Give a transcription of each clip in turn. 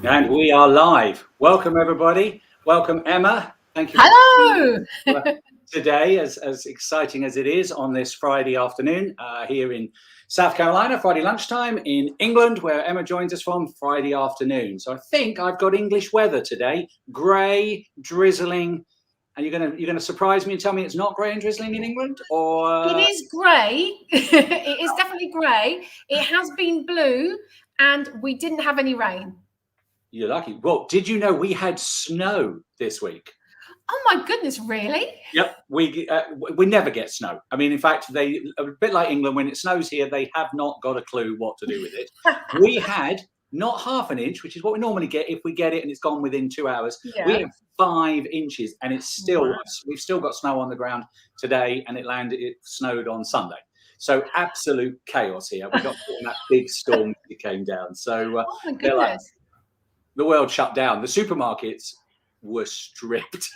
And we are live. Welcome, everybody. Welcome, Emma. Thank you Hello. for today, as exciting as it is on this Friday afternoon here in South Carolina, Friday lunchtime, in England, where Emma joins us from, Friday afternoon. So I think I've got English weather today, grey, drizzling. And you're gonna surprise me and tell me it's not grey and drizzling in England, or It is grey. It is definitely grey. It has been blue, and we didn't have any rain. You're lucky. Well, did you know we had snow this week? Oh my goodness, really? Yep, we never get snow. I mean, in fact, they a bit like England. When it snows here, they have not got a clue what to do with it. We had not half an inch, which is what we normally get if we get it and it's gone within 2 hours. Yeah. We have 5 inches, and it's still Wow. we've still got snow on the ground today, and it snowed on Sunday. So absolute chaos here. We got that big storm that came down. So Oh my they're like, goodness. the world shut down. The supermarkets were stripped.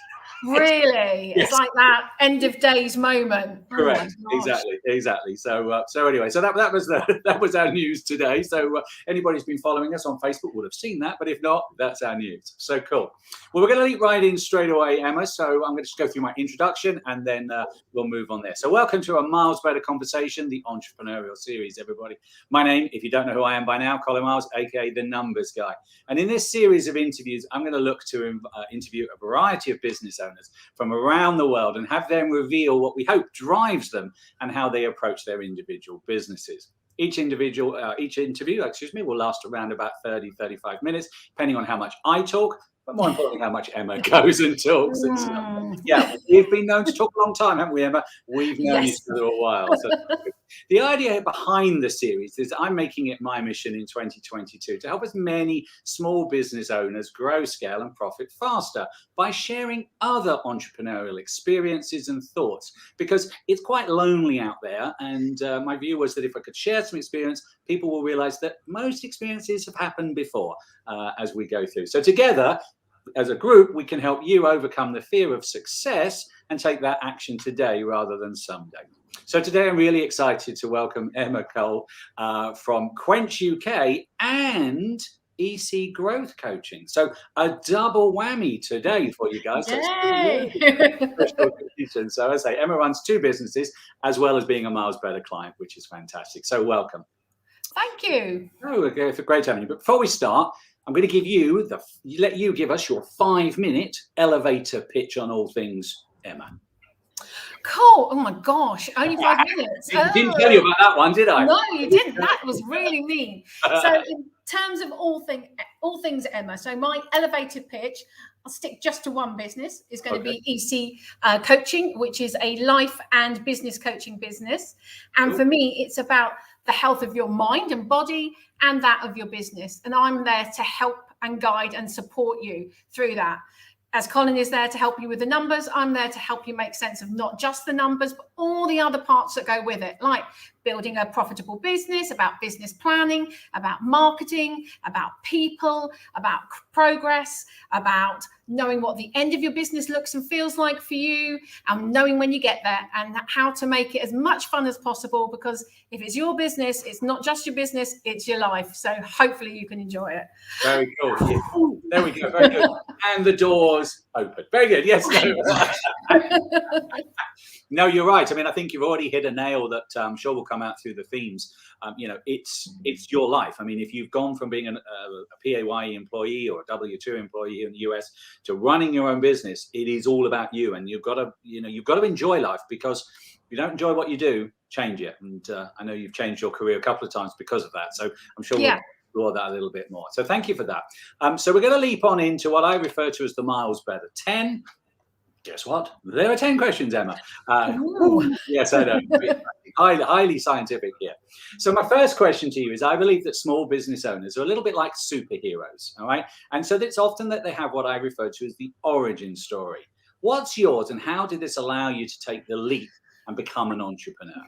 Really? Yes. It's like that end of days moment. Correct. Oh my gosh. Exactly. So anyway, so that was that was our news today. So anybody who's been following us on Facebook would have seen that, but if not, that's our news. So cool. Well, we're going to leap right in straight away, Emma. So I'm going to just go through my introduction, and then we'll move on there. So welcome to a Miles Better Conversation, the entrepreneurial series, everybody. My name, if you don't know who I am by now, Colin Miles, aka the Numbers Guy. And in this series of interviews, I'm going to look to interview a variety of business owners from around the world and have them reveal what we hope drives them and how they approach their individual businesses. Each interview, will last around about 30-35 minutes, depending on how much I talk, but more importantly, how much Emma goes and talks. Yeah, we've been known to talk a long time, haven't we, Emma? We've known each other a while. So the idea behind the series is I'm making it my mission in 2022 to help as many small business owners grow, scale, and profit faster by sharing other entrepreneurial experiences and thoughts, because it's quite lonely out there. And my view was that if I could share some experience, people will realize that most experiences have happened before as we go through. So together, as a group, we can help you overcome the fear of success and take that action today rather than someday. So today I'm really excited to welcome emmacole from Quench UK and EC Growth Coaching. So a double whammy today for you guys. Yay. So as I say, Emma runs 2 businesses as well as being a Miles Better client, which is fantastic. So welcome. Thank you. Oh, okay, it's a great having you. But before we start, I'm going to give you let you give us your 5-minute elevator pitch on all things Emma. Cool. Oh my gosh, only 5 minutes. I didn't tell you about that one, did I? No, you didn't. That was really mean. So in terms of all things Emma, so my elevated pitch, I'll stick just to one business, is going to be EC Coaching, which is a life and business coaching business. And for me, it's about the health of your mind and body and that of your business. And I'm there to help and guide and support you through that. As Colin is there to help you with the numbers, I'm there to help you make sense of not just the numbers, but all the other parts that go with it, like building a profitable business, about business planning, about marketing, about people, about progress, about knowing what the end of your business looks and feels like for you, and knowing when you get there and how to make it as much fun as possible, because if it's your business, it's not just your business, it's your life. So hopefully you can enjoy it. Very cool. Yeah. Ooh, there we go. Very good. And the doors open. Very good. Yes. No. No, you're right. I mean, I think you've already hit a nail that I'm sure will come out through the themes. It's your life. I mean, if you've gone from being a PAYE employee or a W-2 employee in the US to running your own business, it is all about you. And you've got to enjoy life, because if you don't enjoy what you do, change it. And I know you've changed your career a couple of times because of that. So I'm sure we'll explore that a little bit more. So thank you for that. So we're going to leap on into what I refer to as the Miles Better 10. Guess what? There are 10 questions, Emma. Yes, I know. Highly scientific here. So my first question to you is, I believe that small business owners are a little bit like superheroes, all right? And so it's often that they have what I refer to as the origin story. What's yours, and how did this allow you to take the leap and become an entrepreneur?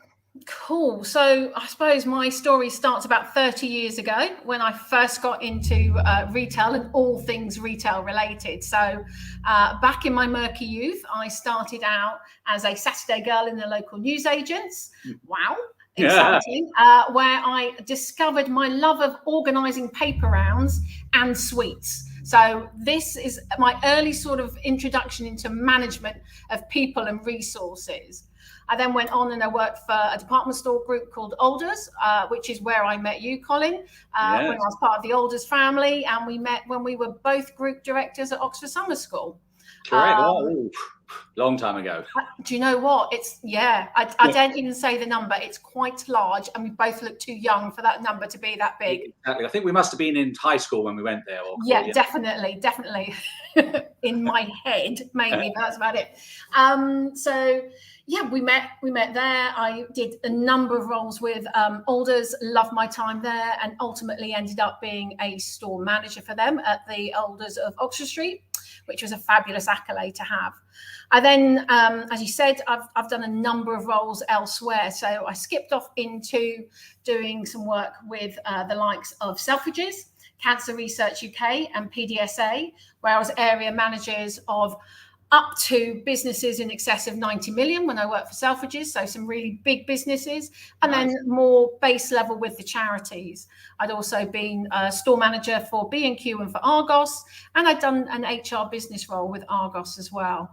Cool. So I suppose my story starts about 30 years ago when I first got into retail and all things retail related. So back in my murky youth, I started out as a Saturday girl in the local newsagents. Wow. exciting, where I discovered my love of organising paper rounds and sweets. So this is my early sort of introduction into management of people and resources. I then went on and I worked for a department store group called Alders, which is where I met you, Colin, when I was part of the Alders family. And we met when we were both group directors at Oxford Summer School. Correct. Long time ago. Do you know what? I don't even say the number. It's quite large, and we both look too young for that number to be that big. Exactly. I think we must have been in high school when we went there. Definitely. In my head, maybe, but that's about it. We met there. I did a number of roles with Alders, loved my time there, and ultimately ended up being a store manager for them at the Alders of Oxford Street, which was a fabulous accolade to have. I then, as you said, I've done a number of roles elsewhere. So I skipped off into doing some work with the likes of Selfridges, Cancer Research UK and PDSA, where I was area managers of up to businesses in excess of 90 million when I worked for Selfridges, so some really big businesses, and then more base level with the charities. I'd also been a store manager for B&Q and for Argos, and I'd done an HR business role with Argos as well.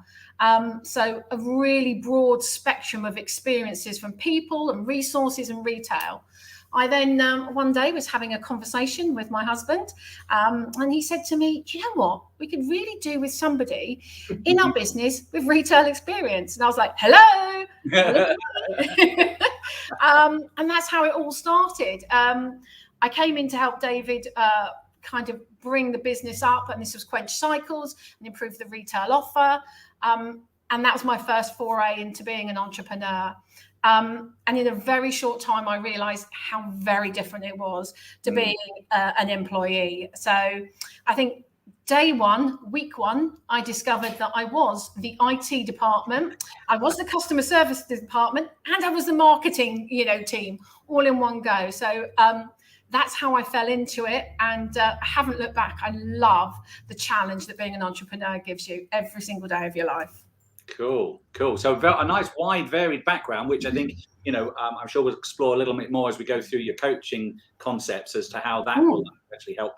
So a really broad spectrum of experiences from people and resources and retail. I then one day was having a conversation with my husband, and he said to me, do you know what we could really do with somebody in our business with retail experience? And I was like, hello. And that's how it all started. I came in to help David kind of bring the business up, and this was Quench Cycles and improve the retail offer. And that was my first foray into being an entrepreneur. And in a very short time, I realized how very different it was to being an employee. So I think day one, week one, I discovered that I was the IT department, I was the customer service department, and I was the marketing, team all in one go. So that's how I fell into it, and I haven't looked back. I love the challenge that being an entrepreneur gives you every single day of your life. Cool. So a nice wide varied background, which I think, I'm sure we'll explore a little bit more as we go through your coaching concepts as to how that will actually help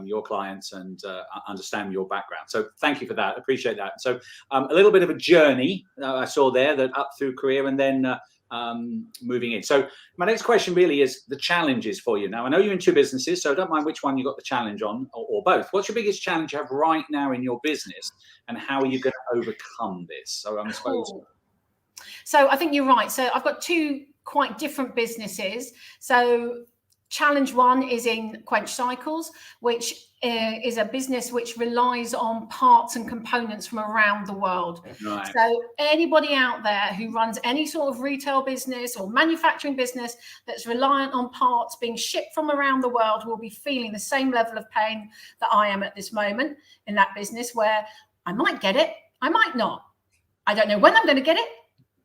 your clients and understand your background. So thank you for that. Appreciate that. So a little bit of a journey I saw there, that up through career and then moving in. So my next question really is the challenges for you. Now, I know you're in two businesses, so I don't mind which one you got the challenge on, or both. What's your biggest challenge you have right now in your business, and how are you going to overcome this? So I suppose. So I think you're right. So I've got two quite different businesses. So challenge one is in Quench Cycles, which is a business which relies on parts and components from around the world. Right. So anybody out there who runs any sort of retail business or manufacturing business that's reliant on parts being shipped from around the world will be feeling the same level of pain that I am at this moment in that business, where I might get it, I might not. I don't know when I'm going to get it,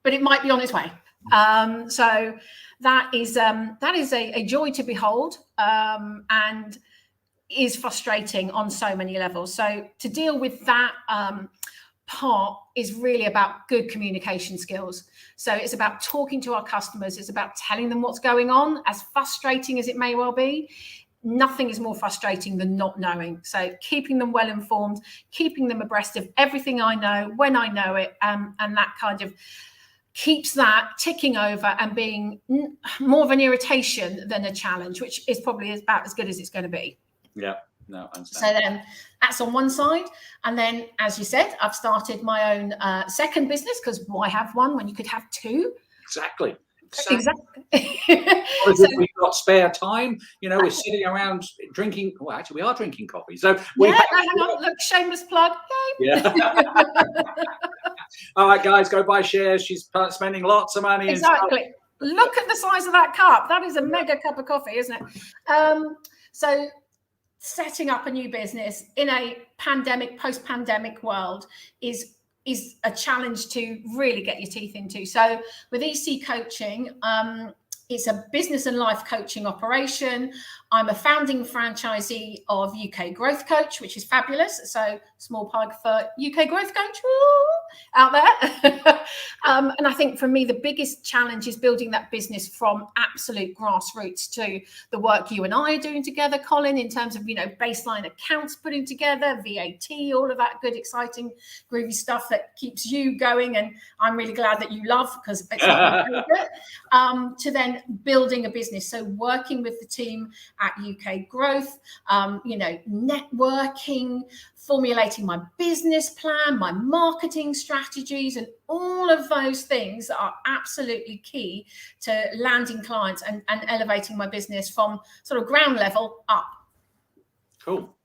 but it might be on its way. So that is a joy to behold, and is frustrating on so many levels. So to deal with that part is really about good communication skills. So it's about talking to our customers. It's about telling them what's going on, as frustrating as it may well be. Nothing is more frustrating than not knowing. So keeping them well informed, keeping them abreast of everything I know when I know it, and that kind of keeps that ticking over and being more of an irritation than a challenge, which is probably about as good as it's going to be. Yeah, no, I understand. So then that's on one side. And then, as you said, I've started my own second business, because why have one when you could have two? Exactly. We've got spare time, we're sitting around drinking. Well, actually, we are drinking coffee. So look, shameless plug. Yay. Yeah. All right, guys, go buy shares. She's spending lots of money. Exactly. Look at the size of that cup. That is a mega cup of coffee, isn't it? So setting up a new business in a pandemic, post-pandemic world is a challenge to really get your teeth into. So with EC coaching, It's a business and life coaching operation. I'm a founding franchisee of UK Growth Coach, which is fabulous. So small plug for UK Growth Coach out there. And I think for me, the biggest challenge is building that business from absolute grassroots to the work you and I are doing together, Colin, in terms of, baseline accounts putting together, VAT, all of that good, exciting, groovy stuff that keeps you going. And I'm really glad that you love, because it's not my favorite, to then building a business. So working with the team at UK Growth, networking, formulating my business plan, my marketing strategies, and all of those things that are absolutely key to landing clients and elevating my business from sort of ground level up.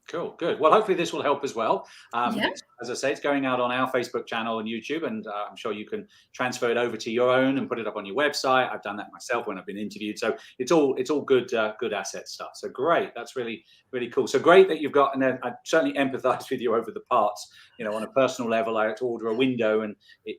Cool, good. Well, hopefully this will help as well. Yeah. As I say, it's going out on our Facebook channel and YouTube, and I'm sure you can transfer it over to your own and put it up on your website. I've done that myself when I've been interviewed. So it's all good asset stuff. So great. That's really, really cool. So great that you've got, and I certainly empathize with you over the parts. On a personal level, I had to order a window, and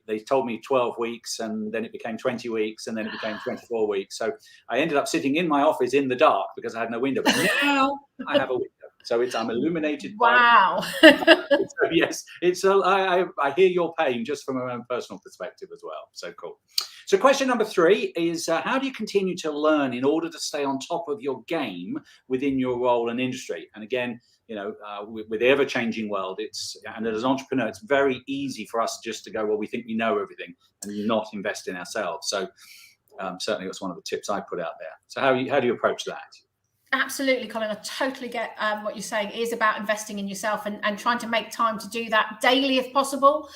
they told me 12 weeks, and then it became 20 weeks, and then it became 24 weeks. So I ended up sitting in my office in the dark because I had no window. But now I have a window. So I'm illuminated. Wow. So yes, I hear your pain just from my own personal perspective as well. So cool. So question number 3 is how do you continue to learn in order to stay on top of your game within your role and industry? And again, with the ever-changing world, and as an entrepreneur, it's very easy for us just to go, well, we think we know everything, and not invest in ourselves. So certainly that's one of the tips I put out there. So how do you approach that? Absolutely, Colin. I totally get what you're saying. It is about investing in yourself and trying to make time to do that daily if possible,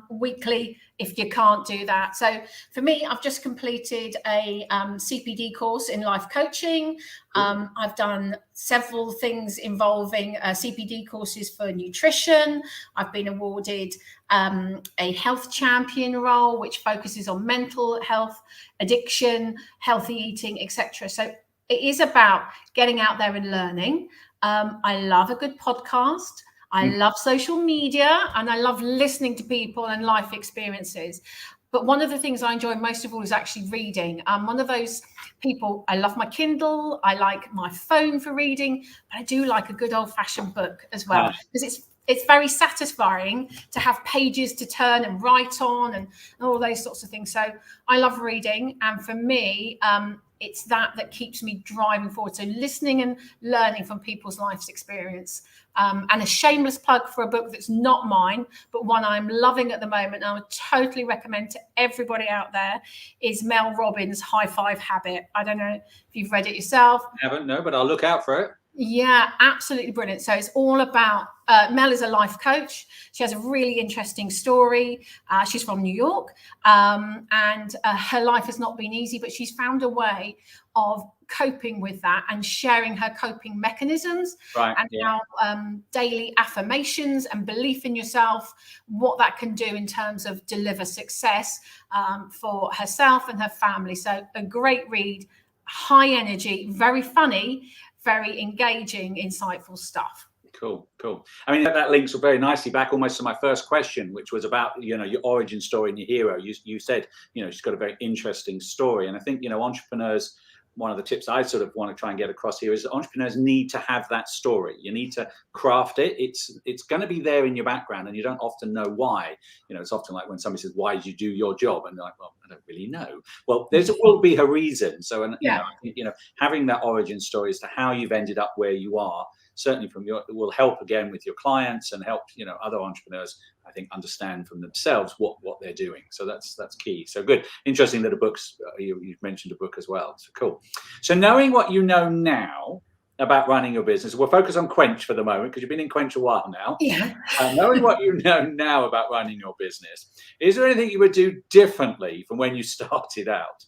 weekly if you can't do that. So for me, I've just completed a CPD course in life coaching. I've done several things involving CPD courses for nutrition. I've been awarded a health champion role, which focuses on mental health, addiction, healthy eating, etc. So it is about getting out there and learning. I love a good podcast. I love social media, and I love listening to people and life experiences. But one of the things I enjoy most of all is actually reading. I'm one of those people. I love my Kindle. I like my phone for reading, but I do like a good old-fashioned book as well, because it's very satisfying to have pages to turn and write on and all those sorts of things. So I love reading, and for me, it's that keeps me driving forward. So listening and learning from people's life's experience. And a shameless plug for a book that's not mine, but one I'm loving at the moment, and I would totally recommend to everybody out there, is Mel Robbins' High Five Habit. I don't know if you've read it yourself. I haven't, no, but I'll look out for it. Yeah, absolutely brilliant. So it's all about, Mel is a life coach. She has a really interesting story. She's from New York, and her life has not been easy, but she's found a way of coping with that and sharing her coping mechanisms, how daily affirmations and belief in yourself, what that can do in terms of deliver success for herself and her family. So a great read, high energy, very funny, very engaging, insightful stuff. Cool. I mean, that links very nicely back almost to my first question, which was about, your origin story and your hero. You said, she's got a very interesting story. And I think, entrepreneurs, one of the tips I sort of want to try and get across here is that entrepreneurs need to have that story. You need to craft it. It's going to be there in your background, and you don't often know why. It's often like when somebody says, "Why did you do your job?" And they're like, "Well, I don't really know." Well, there will be a reason. So, I think, having that origin story as to how you've ended up where you are, certainly it will help again with your clients and help, other entrepreneurs, I think, understand from themselves what they're doing. So that's key. So good. Interesting that you've mentioned a book as well. So cool. So knowing what you know now about running your business, we'll focus on Quench for the moment because you've been in Quench a while now. Yeah. Knowing what you know now about running your business, is there anything you would do differently from when you started out?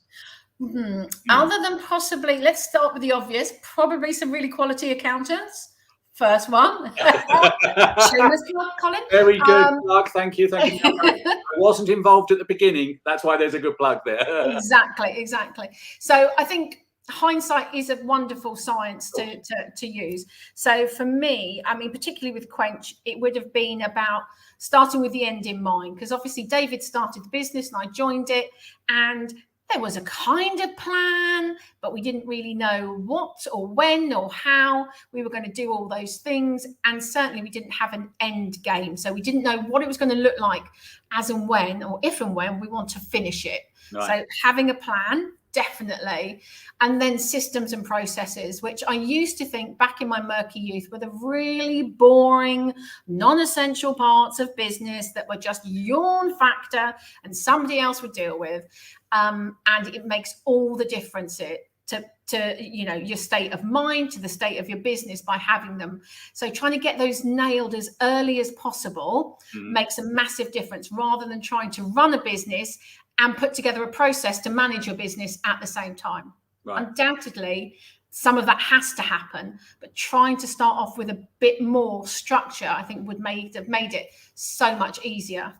Other than possibly, let's start with the obvious, probably some really quality accountants. First one. Shameless plug, Colin. Very good plug. Thank you. I wasn't involved at the beginning. That's why there's a good plug there. Exactly. So I think hindsight is a wonderful science to use. So for me, I mean, particularly with Quench, it would have been about starting with the end in mind, because obviously David started the business and I joined it, and there was a kind of plan, but we didn't really know what or when or how we were going to do all those things. And certainly we didn't have an end game. So we didn't know what it was going to look like as and when, or if and when we want to finish it. Right. So having a plan, definitely. And then systems and processes, which I used to think back in my murky youth were the really boring, non-essential parts of business that were just yawn factor and somebody else would deal with. And it makes all the difference to your state of mind, to the state of your business by having them. So trying to get those nailed as early as possible makes a massive difference, rather than trying to run a business and put together a process to manage your business at the same time. Right. Undoubtedly, some of that has to happen, but trying to start off with a bit more structure, I think, would have made it so much easier.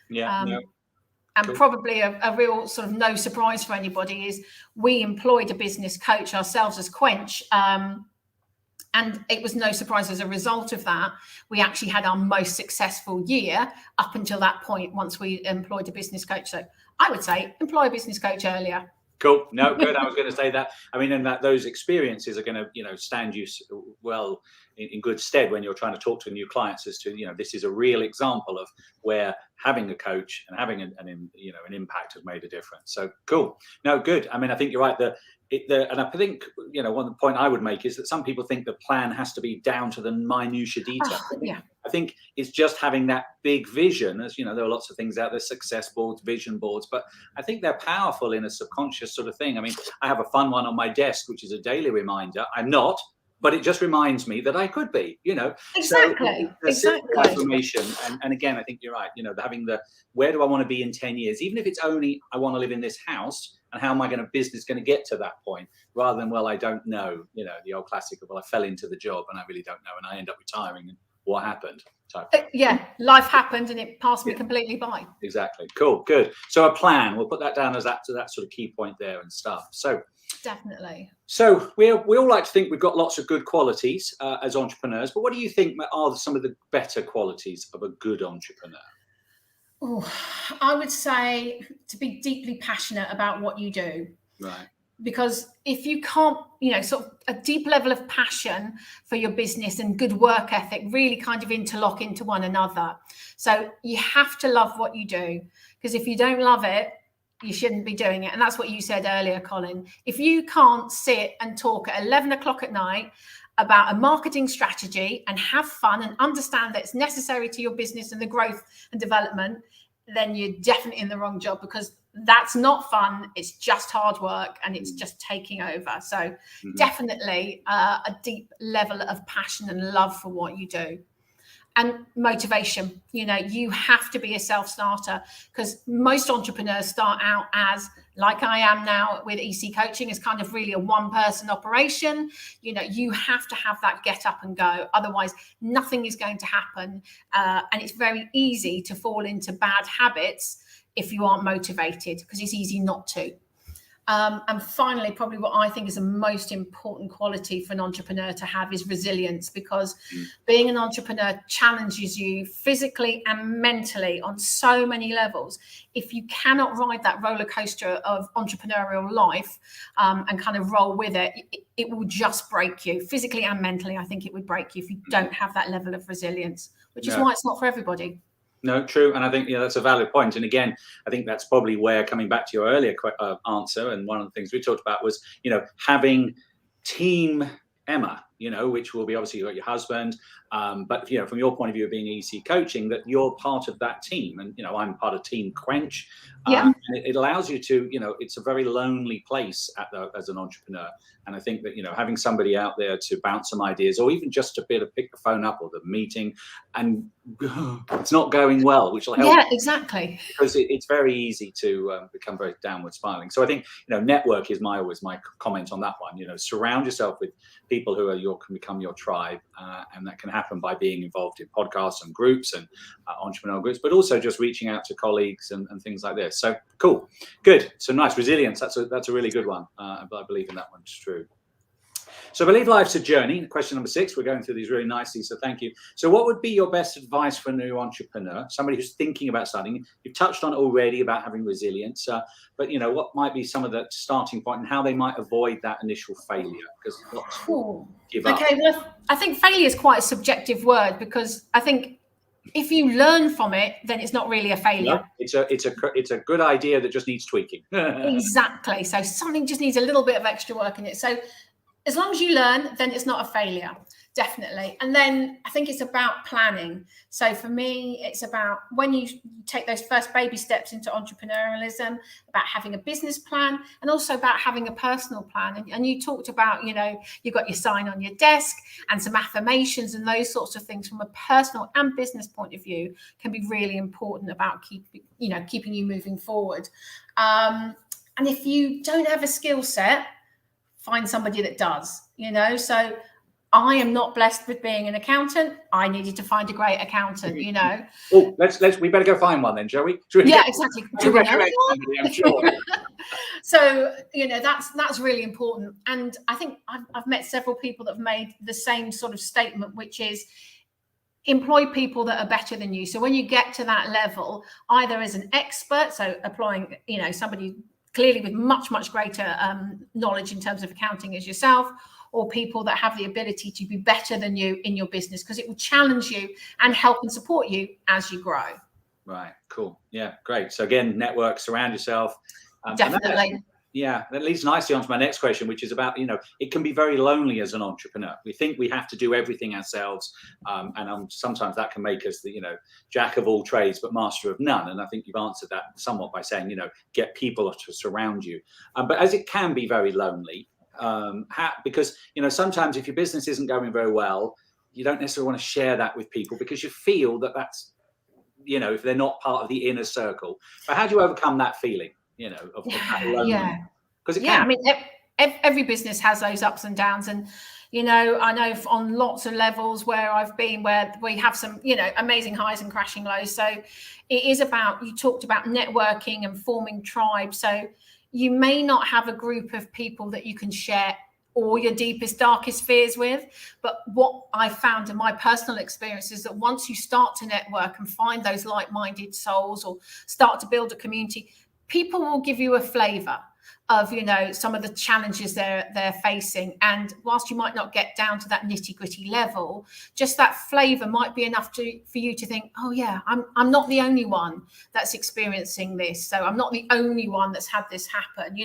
Yeah. And cool. Probably a real sort of no surprise for anybody is we employed a business coach ourselves as Quench. And it was no surprise as a result of that, we actually had our most successful year up until that point once we employed a business coach. So I would say employ a business coach earlier. Cool. No, good. I was going to say that. I mean, and that those experiences are going to, stand you well in good stead when you're trying to talk to new clients as to, this is a real example of where having a coach and having an impact has made a difference. So cool. No, good. I mean, I think you're right. And I think, one point I would make is that some people think the plan has to be down to the minutiae detail. Yeah. I think it's just having that big vision. As there are lots of things out there, success boards, vision boards, but I think they're powerful in a subconscious sort of thing. I mean, I have a fun one on my desk, which is a daily reminder. I'm not, but it just reminds me that I could be, Exactly. So exactly. Affirmation. And again, I think you're right. Having where do I want to be in 10 years? Even if it's only, I want to live in this house, and how am I business going to get to that point, rather than, well, I don't know, the old classic of, well, I fell into the job and I really don't know. And I end up retiring, and what happened? Life happened and it passed me completely by. Exactly. Cool. Good. So a plan, we'll put that down as that sort of key point there and stuff. So definitely. So we all like to think we've got lots of good qualities as entrepreneurs, but what do you think are some of the better qualities of a good entrepreneur? Oh, I would say to be deeply passionate about what you do. Right. Because if you can't, sort of a deep level of passion for your business and good work ethic really kind of interlock into one another. So you have to love what you do, because if you don't love it, you shouldn't be doing it. And that's what you said earlier, Colin. If you can't sit and talk at 11 o'clock at night about a marketing strategy and have fun and understand that it's necessary to your business and the growth and development, then you're definitely in the wrong job, because that's not fun. It's just hard work and it's just taking over. So definitely a deep level of passion and love for what you do. And motivation, you have to be a self-starter, because most entrepreneurs start out as, like I am now with EC Coaching, is kind of really a one-person operation. You have to have that get up and go. Otherwise, nothing is going to happen. And it's very easy to fall into bad habits if you aren't motivated, because it's easy not to. And finally, probably what I think is the most important quality for an entrepreneur to have is resilience, because being an entrepreneur challenges you physically and mentally on so many levels. If you cannot ride that roller coaster of entrepreneurial life and kind of roll with it, it will just break you physically and mentally. I think it would break you if you don't have that level of resilience, which is why it's not for everybody. No, true. And I think that's a valid point. And again, I think that's probably where, coming back to your earlier answer, and one of the things we talked about was, having team Emma, which will be obviously your husband. But, from your point of view of being EC Coaching, that you're part of that team. And, I'm part of Team Quench. And it allows you to, it's a very lonely place as an entrepreneur. And I think that, having somebody out there to bounce some ideas, or even just to be able to pick the phone up or the meeting, and it's not going well, which will help. Yeah, exactly. Because it's very easy to become very downward spiraling. So I think, network is always my comment on that one. Surround yourself with people who can become your tribe. And that can happen by being involved in podcasts and groups and entrepreneurial groups, but also just reaching out to colleagues and things like this. So cool. Good. So nice. Resilience. That's a really good one. I believe in that one. It's true. So I believe life's a journey. Question number 6. We're going through these really nicely, so thank you. So what would be your best advice for a new entrepreneur, somebody who's thinking about starting? You've touched on already about having resilience, but what might be some of the starting point and how they might avoid that initial failure? Because lots give up. Okay, well, I think failure is quite a subjective word, because I think if you learn from it, then it's not really a failure. No, it's a good idea that just needs tweaking. Exactly. So something just needs a little bit of extra work in it. So as long as you learn, then it's not a failure, definitely. And then I think it's about planning. So for me, it's about when you take those first baby steps into entrepreneurialism, about having a business plan, and also about having a personal plan. And you talked about, you've got your sign on your desk and some affirmations and those sorts of things from a personal and business point of view can be really important about keeping you moving forward. And if you don't have a skill set, find somebody that does, so I am not blessed with being an accountant. I needed to find a great accountant, Oh, we better go find one then, shall we? Yeah, exactly. Do we know somebody, I'm sure. So, that's really important. And I think I've met several people that have made the same sort of statement, which is employ people that are better than you. So when you get to that level, either as an expert, so employing, somebody clearly with much, much greater knowledge in terms of accounting as yourself, or people that have the ability to be better than you in your business, because it will challenge you and help and support you as you grow. Right. Cool. Yeah. Great. So again, network, surround yourself. Definitely. That leads nicely on to my next question, which is about, it can be very lonely as an entrepreneur. We think we have to do everything ourselves. And sometimes that can make us the, jack of all trades, but master of none. And I think you've answered that somewhat by saying, get people to surround you. But as it can be very lonely, because, sometimes if your business isn't going very well, you don't necessarily want to share that with people because you feel that that's, if they're not part of the inner circle. But how do you overcome that feeling? Of that loneliness? Because it can. I mean, every business has those ups and downs, and I know on lots of levels where I've been, where we have some amazing highs and crashing lows. So it is about, you talked about networking and forming tribes. So you may not have a group of people that you can share all your deepest, darkest fears with. But what I found in my personal experience is that once you start to network and find those like-minded souls, or start to build a community, people will give you a flavor of, some of the challenges they're facing. And whilst you might not get down to that nitty-gritty level, just that flavor might be enough for you to think, oh yeah, I'm not the only one that's experiencing this. So I'm not the only one that's had this happen.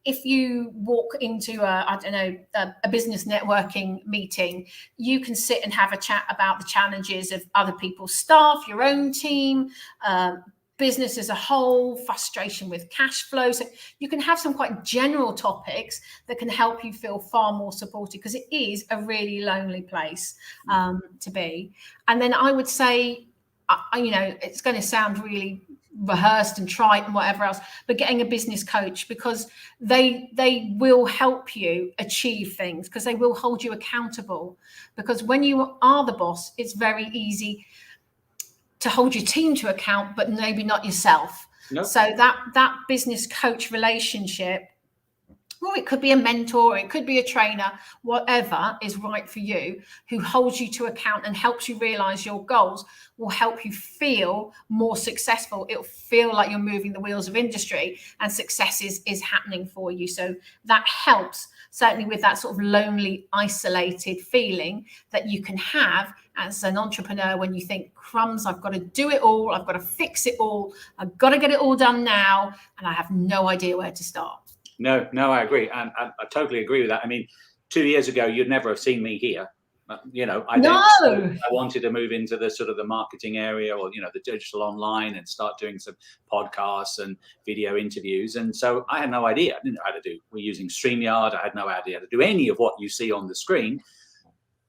If you walk into a business networking meeting, you can sit and have a chat about the challenges of other people's staff, your own team, business as a whole, frustration with cash flow. So you can have some quite general topics that can help you feel far more supported, because it is a really lonely place to be. And then I would say, it's going to sound really rehearsed and trite and whatever else, but getting a business coach, because they will help you achieve things, because they will hold you accountable. Because when you are the boss, it's very easy to hold your team to account, but maybe not yourself. Nope. So that business coach relationship, or it could be a mentor, it could be a trainer, whatever is right for you, who holds you to account and helps you realize your goals, will help you feel more successful. It'll feel like you're moving the wheels of industry and success is happening for you. So that helps, certainly with that sort of lonely, isolated feeling that you can have as an entrepreneur when you think, crumbs, I've got to do it all, I've got to fix it all, I've got to get it all done now, and I have no idea where to start. No, I agree. And I totally agree with that. I mean, 2 years ago, you'd never have seen me here. I wanted to move into the sort of the marketing area, or, the digital online, and start doing some podcasts and video interviews. And so I had no idea. I didn't know how to do. We're using StreamYard. I had no idea how to do any of what you see on the screen.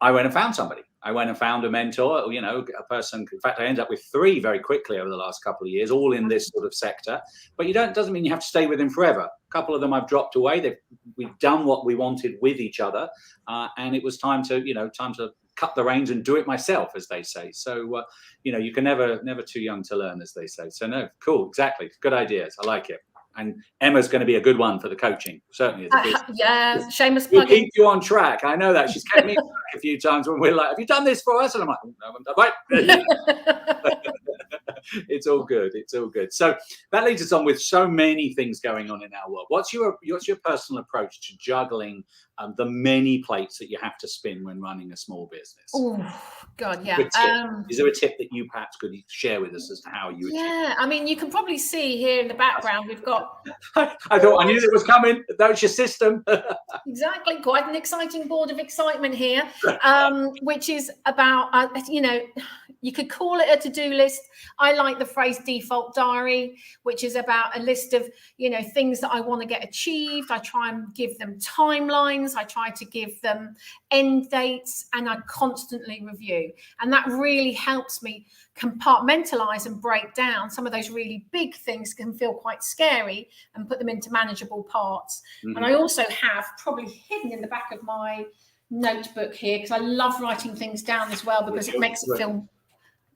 I went and found somebody. I went and found a mentor, a person. In fact, I ended up with 3 very quickly over the last couple of years, all in this sort of sector. But doesn't mean you have to stay with them forever. A couple of them I've dropped away. We've done what we wanted with each other, and it was time to cut the reins and do it myself, as they say. So you can never too young to learn, as they say. So no, cool, exactly, good ideas. I like it. And Emma's going to be a good one for the coaching, certainly as a business. Yeah, shameless We'll plugging. keep you on track. I know that. She's kept me on track a few times when we're like, have you done this for us? And I'm like, oh, no, I haven't done. Right. It's all good. It's all good. So that leads us on with so many things going on in our world. What's your personal approach to juggling the many plates that you have to spin when running a small business? Oh God, yeah. Is there a tip that you perhaps could share with us as to how you achieve? Yeah, I mean, you can probably see here in the background we've got. I thought I knew it was coming. That was your system. Exactly, quite an exciting board of excitement here, which is about you could call it a to-do list. I like the phrase default diary, which is about a list of things that I want to get achieved. I try and give them timelines. I try to give them end dates, and I constantly review. And that really helps me compartmentalize and break down some of those really big things can feel quite scary and put them into manageable parts. Mm-hmm. And I also have probably hidden in the back of my notebook here, because I love writing things down as well, because it makes it feel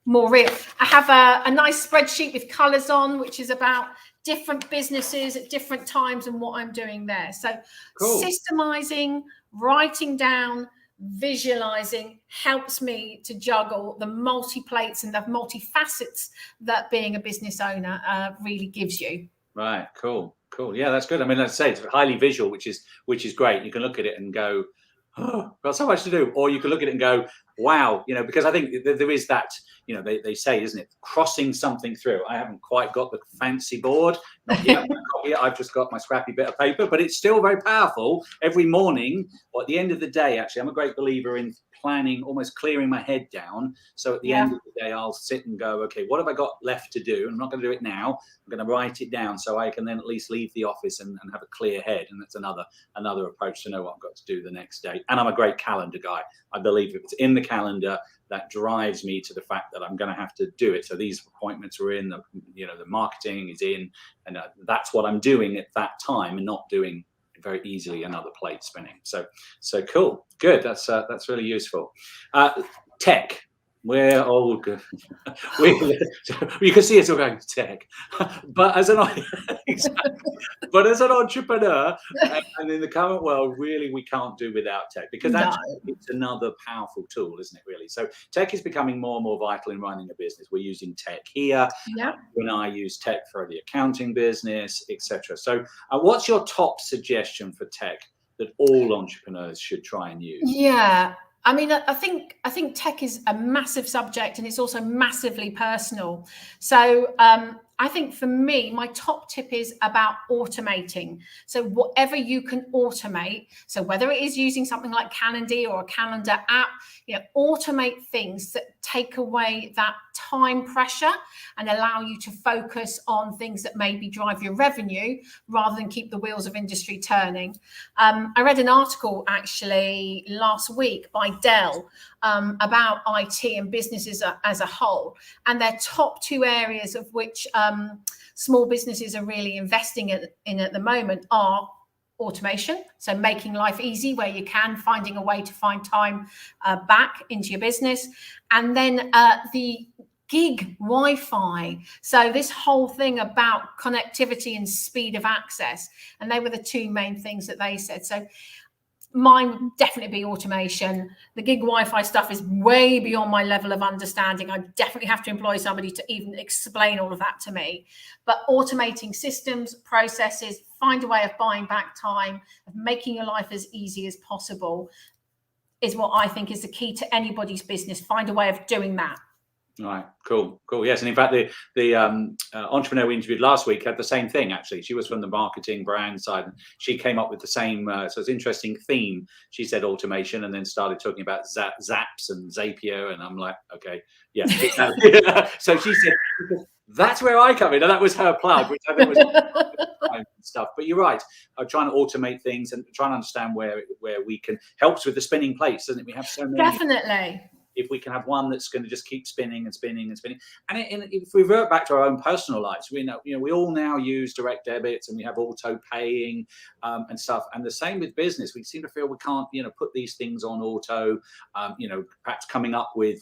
more real. I have a nice spreadsheet with colors on, which is about different businesses at different times and what I'm doing there. So cool. Systemizing, writing down, visualizing helps me to juggle the multi-plates and the multi-facets that being a business owner really gives you. Right. Cool. Yeah, that's good. I mean, let's say it's highly visual, which is great. You can look at it and go, oh, got so much to do. Or you can look at it and go, wow, because I think there is that, they say, isn't it, crossing something through. I haven't quite got the fancy board. Not yet. I've just got my scrappy bit of paper, but it's still very powerful. Every morning, or at the end of the day, actually, I'm a great believer in planning, almost clearing my head down. So at the end of the day, I'll sit and go, okay, what have I got left to do? I'm not going to do it now. I'm going to write it down so I can then at least leave the office and have a clear head. And that's another approach to know what I've got to do the next day. And I'm a great calendar guy. I believe if it's in the calendar, that drives me to the fact that I'm going to have to do it. So these appointments are in, the marketing is in, and that's what I'm doing at that time, and not doing very easily another plate spinning. So cool, good. That's really useful. Tech. We're all good. You can see us all going tech, but as an entrepreneur, and in the current world, really we can't do without tech, because actually it's another powerful tool, isn't it? Really. So tech is becoming more and more vital in running a business. We're using tech here. Yeah. When I use tech for the accounting business, etc. So, what's your top suggestion for tech that all entrepreneurs should try and use? Yeah. I mean, I think tech is a massive subject, and it's also massively personal. So I think for me, my top tip is about automating. So whatever you can automate, so whether it is using something like Calendly or a calendar app, automate things that take away that time pressure and allow you to focus on things that maybe drive your revenue rather than keep the wheels of industry turning. I read an article actually last week by Dell about IT and businesses as a whole, and their top two areas of which small businesses are really investing in at the moment are automation, so making life easy where you can, finding a way to find time back into your business, and then the gig Wi-Fi. So this whole thing about connectivity and speed of access, and they were the two main things that they said. So mine would definitely be automation. The gig Wi-Fi stuff is way beyond my level of understanding. I definitely have to employ somebody to even explain all of that to me. But automating systems, processes, find a way of buying back time, of making your life as easy as possible is what I think is the key to anybody's business. Find a way of doing that. All right, cool. Yes, and in fact, the entrepreneur we interviewed last week had the same thing. Actually, she was from the marketing brand side, and she came up with the same. So it's an interesting theme. She said automation, and then started talking about Zaps and Zapier, and I'm like, okay, yeah. So she said that's where I come in, and that was her plug, which I think was stuff. But you're right. I'm trying to automate things and trying to understand where we can. Helps with the spinning plates, doesn't it? We have so many. Definitely. If we can have one that's going to just keep spinning and spinning and spinning, and if we revert back to our own personal lives, we know, we all now use direct debits and we have auto paying and stuff. And the same with business. We seem to feel we can't, put these things on auto. Perhaps coming up with,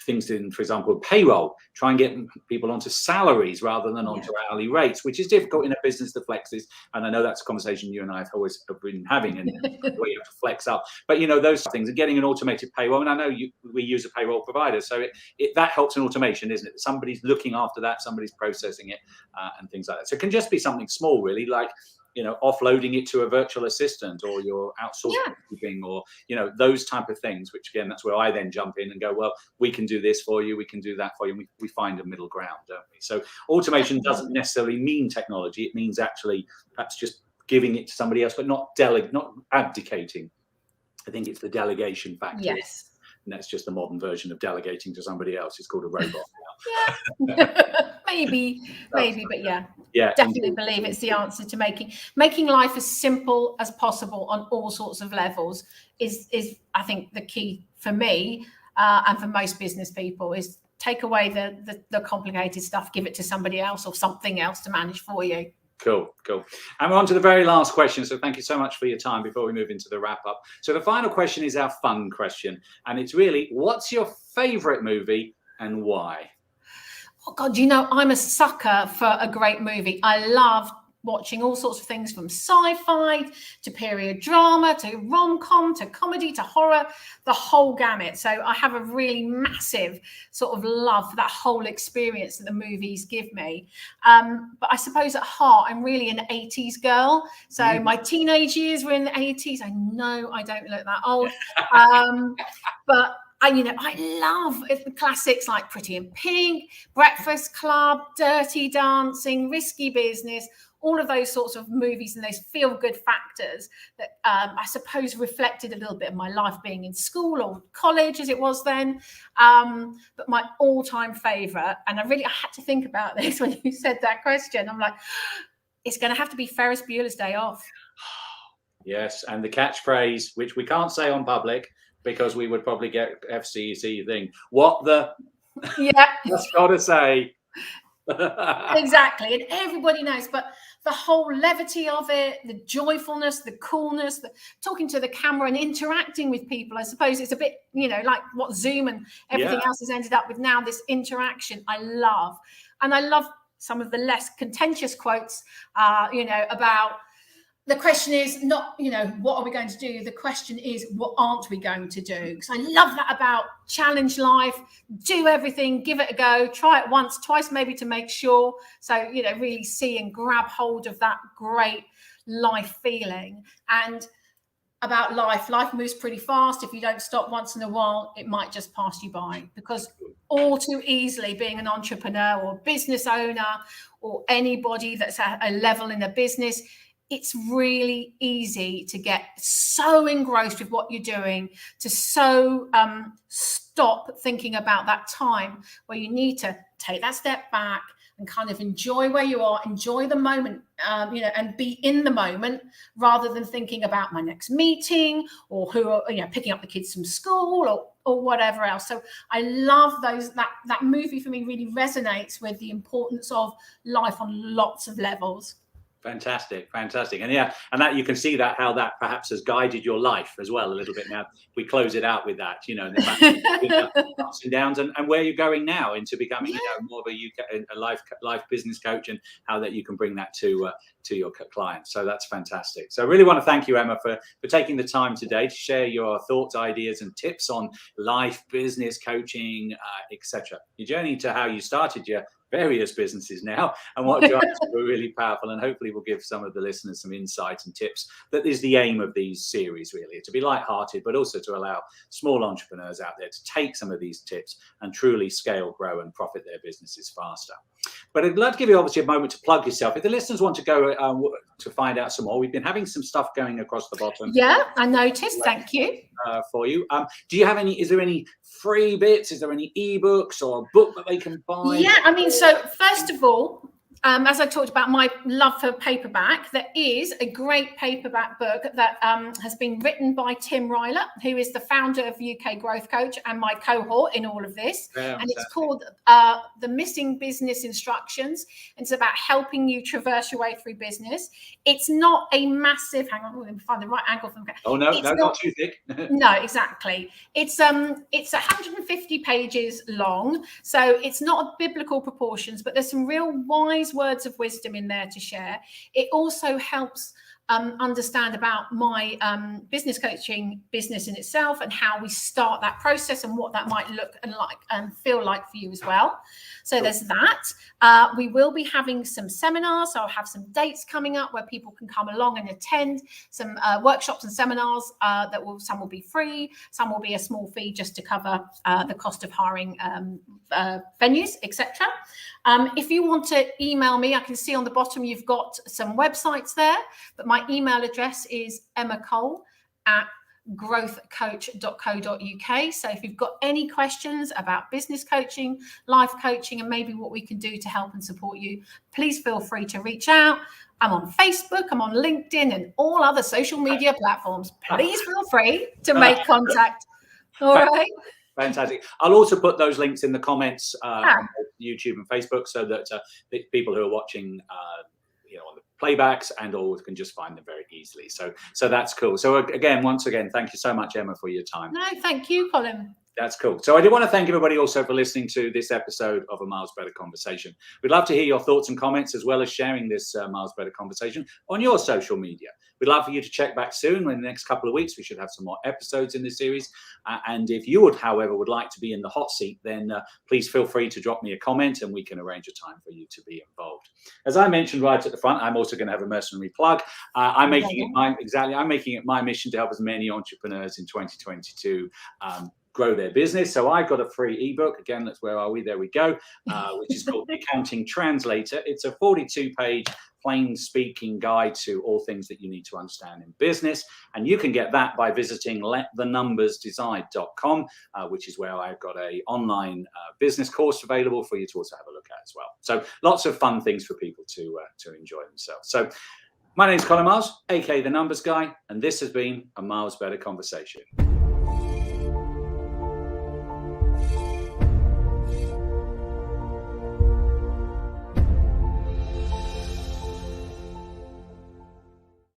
things in, for example, payroll, try and get people onto salaries rather than onto hourly rates, which is difficult in a business that flexes. And I know that's a conversation you and I have always been having, and where you have to flex up. But those things, and getting an automated payroll. And I know we use a payroll provider, so that helps in automation, isn't it? Somebody's looking after that, somebody's processing it, and things like that. So it can just be something small, really, like offloading it to a virtual assistant, or your outsourced bookkeeping, or those type of things, which again, that's where I then jump in and go, well, we can do this for you, we can do that for you, and we find a middle ground, don't we? So automation doesn't necessarily mean technology. It means actually perhaps just giving it to somebody else, but not abdicating. I think it's the delegation factor. Yes. And that's just the modern version of delegating to somebody else. It's called a robot now. maybe, but yeah, definitely believe it's the answer to making life as simple as possible on all sorts of levels is I think the key for me and for most business people, is take away the complicated stuff, give it to somebody else or something else to manage for you. Cool. And we're on to the very last question. So thank you so much for your time before we move into the wrap up. So the final question is our fun question. And it's really, what's your favorite movie and why? Oh God, I'm a sucker for a great movie. I love watching all sorts of things, from sci-fi to period drama to rom-com to comedy to horror, the whole gamut. So I have a really massive sort of love for that whole experience that the movies give me. But I suppose at heart, I'm really an 80s girl. So my teenage years were in the 80s. I know I don't look that old. But I love the classics like Pretty in Pink, Breakfast Club, Dirty Dancing, Risky Business, all of those sorts of movies and those feel-good factors that I suppose reflected a little bit of my life being in school or college as it was then. But my all-time favourite, and I had to think about this when you said that question, I'm like, it's going to have to be Ferris Bueller's Day Off. Yes, and the catchphrase, which we can't say on public because we would probably get FCC thing. What the? Yeah. Just got to say. Exactly, and everybody knows, but the whole levity of it, the joyfulness, the coolness, the talking to the camera and interacting with people, I suppose it's a bit like what Zoom and everything else has ended up with now, this interaction I love. And I love some of the less contentious quotes about the question is not, what are we going to do? The question is, what aren't we going to do? Because I love that about challenge life, do everything, give it a go, try it once, twice, maybe to make sure. So, really see and grab hold of that great life feeling. And about life moves pretty fast. If you don't stop once in a while, it might just pass you by, because all too easily being an entrepreneur or business owner or anybody that's at a level in a business, it's really easy to get so engrossed with what you're doing, to stop thinking about that time where you need to take that step back and kind of enjoy where you are, enjoy the moment, and be in the moment rather than thinking about my next meeting or who are, picking up the kids from school or whatever else. So I love that movie for me really resonates with the importance of life on lots of levels. Fantastic. And and that you can see that how that perhaps has guided your life as well a little bit. Now we close it out with that, the ups and downs and where you're going now into becoming more of a life business coach, and how that you can bring that to your clients. So that's fantastic. So I really want to thank you, Emma, for taking the time today to share your thoughts, ideas and tips on life, business coaching, etc. Your journey to how you started your various businesses now and what drives you were really powerful, and hopefully we'll give some of the listeners some insights and tips. That is the aim of these series, really, to be lighthearted, but also to allow small entrepreneurs out there to take some of these tips and truly scale, grow and profit their businesses faster. But I'd love to give you obviously a moment to plug yourself. If the listeners want to go to find out some more, we've been having some stuff going across the bottom. Yeah, I noticed. Thank you. For you. Do you have is there any free bits? Is there any ebooks or a book that they can buy? Yeah, I mean, so first of all, as I talked about my love for paperback, there is a great paperback book that has been written by Tim Ryler, who is the founder of UK Growth Coach and my cohort in all of this. And it's called The Missing Business Instructions. And it's about helping you traverse your way through business. It's not a massive, hang on, we're going to find the right angle from here. Oh, no, not too thick. No, exactly. It's 150 pages long. So it's not biblical proportions, but there's some real wise words of wisdom in there to share. It also helps understand about my business coaching business in itself and how we start that process and what that might look and like and feel like for you as well. So there's that. We will be having some seminars. So I'll have some dates coming up where people can come along and attend some workshops and seminars some will be free, some will be a small fee just to cover the cost of hiring venues, etc. If you want to email me, I can see on the bottom you've got some websites there, but my email address is emmacole@growthcoach.co.uk. So if you've got any questions about business coaching, life coaching, and maybe what we can do to help and support you, please feel free to reach out. I'm on Facebook, I'm on LinkedIn, and all other social media platforms. Please feel free to make contact. All right. Fantastic. I'll also put those links in the comments on YouTube and Facebook so that the people who are watching on the playbacks and all can just find them very easily. So that's cool. So once again, thank you so much, Emma, for your time. No, thank you, Colin. That's cool. So I do want to thank everybody also for listening to this episode of A Miles Better Conversation. We'd love to hear your thoughts and comments, as well as sharing this Miles Better Conversation on your social media. We'd love for you to check back soon. In the next couple of weeks, we should have some more episodes in this series. And if you would like to be in the hot seat, then please feel free to drop me a comment and we can arrange a time for you to be involved. As I mentioned right at the front, I'm also going to have a mercenary plug. I'm making it my mission to help as many entrepreneurs in 2022 grow their business. So I've got a free ebook. Again, where are we? There we go, which is called The Accounting Translator. It's a 42-page plain speaking guide to all things that you need to understand in business. And you can get that by visiting lethenumbersdecide.com, which is where I've got an online business course available for you to also have a look at as well. So lots of fun things for people to enjoy themselves. So my name's Colin Miles, aka The Numbers Guy, and this has been A Miles Better Conversation.